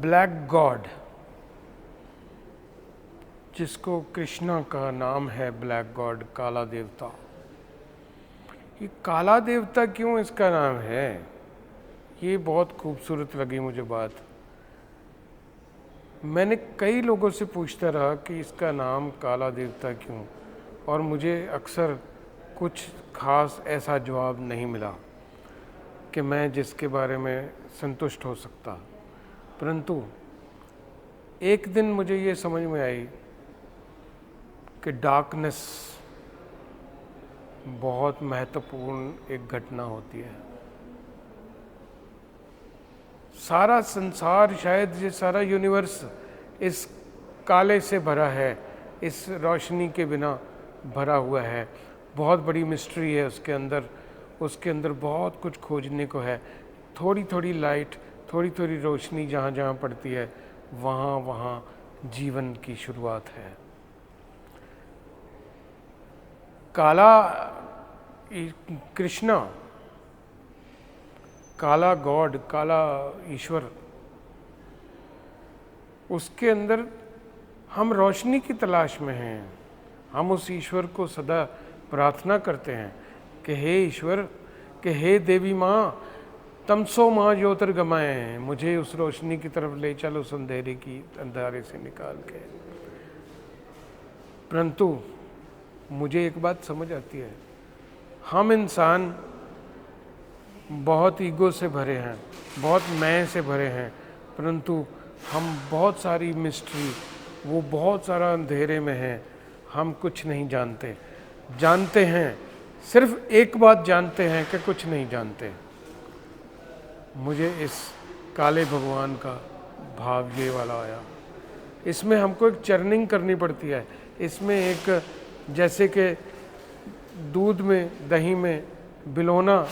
Black God, जिसको कृष्णा का नाम है ब्लैक गॉड, काला देवता। ये काला देवता क्यों इसका नाम है, ये बहुत खूबसूरत लगी मुझे बात। मैंने कई लोगों से पूछता रहा कि इसका नाम काला देवता क्यों, और मुझे अक्सर कुछ खास ऐसा जवाब नहीं मिला कि मैं जिसके बारे में संतुष्ट हो सकता। परंतु एक दिन मुझे ये समझ में आई कि डार्कनेस बहुत महत्वपूर्ण एक घटना होती है। सारा संसार, शायद ये सारा यूनिवर्स इस काले से भरा है, इस रोशनी के बिना भरा हुआ है। बहुत बड़ी मिस्ट्री है उसके अंदर बहुत कुछ खोजने को है। थोड़ी थोड़ी लाइट, थोड़ी थोड़ी रोशनी जहाँ जहाँ पड़ती है, वहाँ वहाँ जीवन की शुरुआत है। काला कृष्णा, काला गॉड, काला ईश्वर, उसके अंदर हम रोशनी की तलाश में हैं। हम उस ईश्वर को सदा प्रार्थना करते हैं कि हे ईश्वर, कि हे देवी माँ, तमसो माँ ज्योतिर्गमय, मुझे उस रोशनी की तरफ ले चलो, उस अंधेरे से निकाल के। परंतु मुझे एक बात समझ आती है, हम इंसान बहुत ईगो से भरे हैं, बहुत मैं से भरे हैं, परंतु हम बहुत सारी मिस्ट्री, वो बहुत सारा अंधेरे में है। हम कुछ नहीं जानते हैं, सिर्फ एक बात जानते हैं कि कुछ नहीं जानते। मुझे इस काले भगवान का भाव ये वाला आया। इसमें हमको एक चर्निंग करनी पड़ती है। इसमें एक, जैसे कि दूध में, दही में बिलोना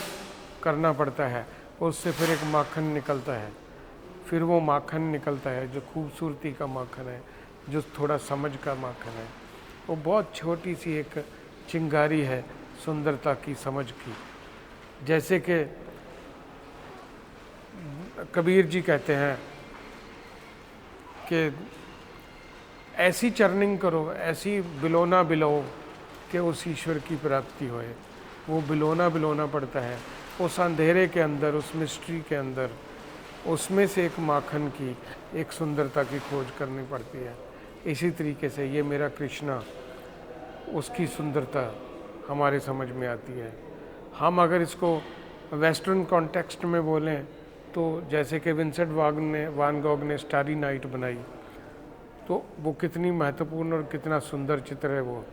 करना पड़ता है, उससे फिर एक माखन निकलता है। फिर वो माखन निकलता है जो खूबसूरती का माखन है, जो थोड़ा समझ का माखन है। वो बहुत छोटी सी एक चिंगारी है सुंदरता की, समझ की। जैसे कि कबीर जी कहते हैं कि ऐसी चर्निंग करो, ऐसी बिलोना बिलो कि उस ईश्वर की प्राप्ति होए। वो बिलोना पड़ता है उस अंधेरे के अंदर, उस मिस्ट्री के अंदर, उसमें से एक माखन की, एक सुंदरता की खोज करनी पड़ती है। इसी तरीके से ये मेरा कृष्णा, उसकी सुंदरता हमारे समझ में आती है। हम अगर इसको वेस्टर्न कॉन्टेक्स्ट में बोलें तो जैसे कि विंसेंट वान गॉग ने स्टारी नाइट बनाई, तो वो कितनी महत्वपूर्ण और कितना सुंदर चित्र है वो।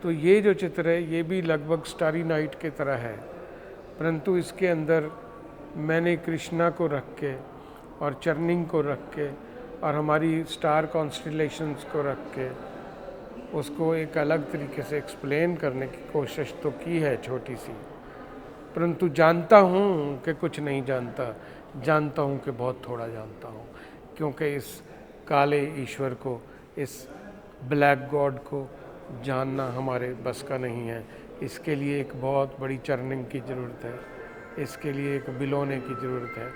तो ये जो चित्र है ये भी लगभग स्टारी नाइट के तरह है, परंतु इसके अंदर मैंने कृष्णा को रख के और चर्निंग को रख के और हमारी स्टार कॉन्स्टिलेशंस को रख के उसको एक अलग तरीके से एक्सप्लेन करने की कोशिश तो की है, छोटी सी। परंतु जानता हूँ कि कुछ नहीं जानता हूँ कि बहुत थोड़ा जानता हूँ, क्योंकि इस काले ईश्वर को, इस ब्लैक गॉड को जानना हमारे बस का नहीं है। इसके लिए एक बहुत बड़ी चर्निंग की ज़रूरत है, इसके लिए एक बिलोने की ज़रूरत है,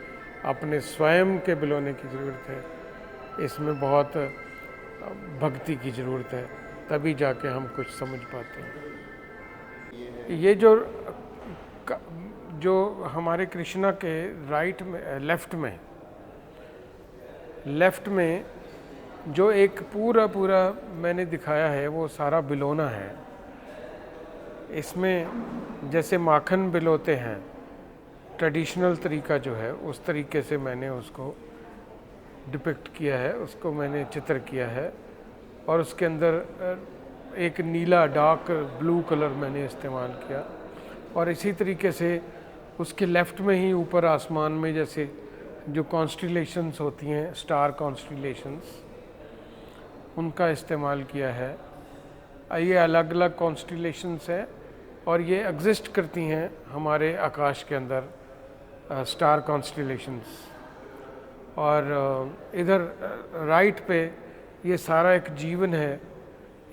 अपने स्वयं के बिलोने की ज़रूरत है। इसमें बहुत भक्ति की ज़रूरत है, तभी जाके हम कुछ समझ पाते हैं। ये जो हमारे कृष्णा के राइट में, लेफ्ट में जो एक पूरा मैंने दिखाया है, वो सारा बिलोना है। इसमें जैसे माखन बिलोते हैं, ट्रेडिशनल तरीका जो है, उस तरीके से मैंने उसको डिपिक्ट किया है, उसको मैंने चित्र किया है। और उसके अंदर एक नीला डार्क ब्लू कलर मैंने इस्तेमाल किया। और इसी तरीके से उसके लेफ़्ट में ही ऊपर आसमान में जैसे जो कॉन्स्टिलेशंस होती हैं, स्टार कॉन्स्टिलेशंस, उनका इस्तेमाल किया है। ये अलग अलग कॉन्स्टिलेशंस हैं और ये एग्जिस्ट करती हैं हमारे आकाश के अंदर, स्टार कॉन्स्टिलेशंस। और इधर राइट पे ये सारा एक जीवन है,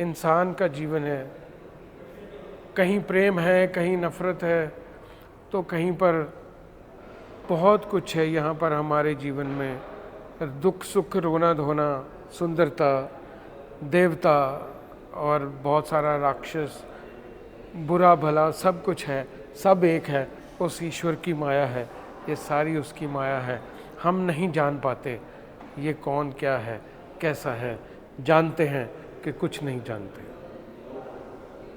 इंसान का जीवन है। कहीं प्रेम है, कहीं नफ़रत है, तो कहीं पर बहुत कुछ है यहाँ पर हमारे जीवन में दुख सुख रोना धोना, सुंदरता, देवता और बहुत सारा राक्षस, बुरा भला सब कुछ है, सब एक है, उस ईश्वर की माया है। ये सारी उसकी माया है। हम नहीं जान पाते ये कौन क्या है, कैसा है। जानते हैं कि कुछ नहीं जानते।